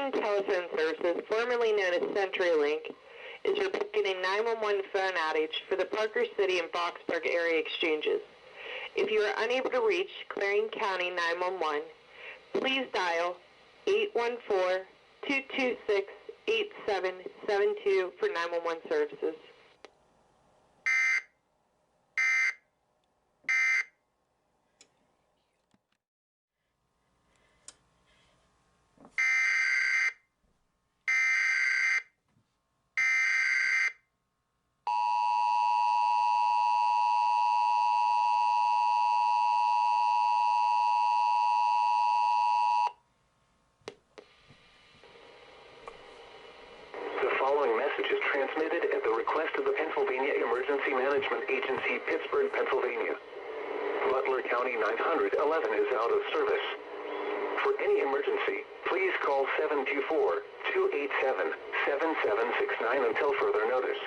American Telephone Services, formerly known as CenturyLink, is reporting a 911 phone outage for the Parker City and Boxburg area exchanges. If you are unable to reach Clarion County 911, please dial 814-226-8772 for 911 services. Transmitted at the request of the Pennsylvania Emergency Management Agency, Pittsburgh, Pennsylvania. Butler County 911 is out of service. For any emergency, please call 724-287-7769 until further notice.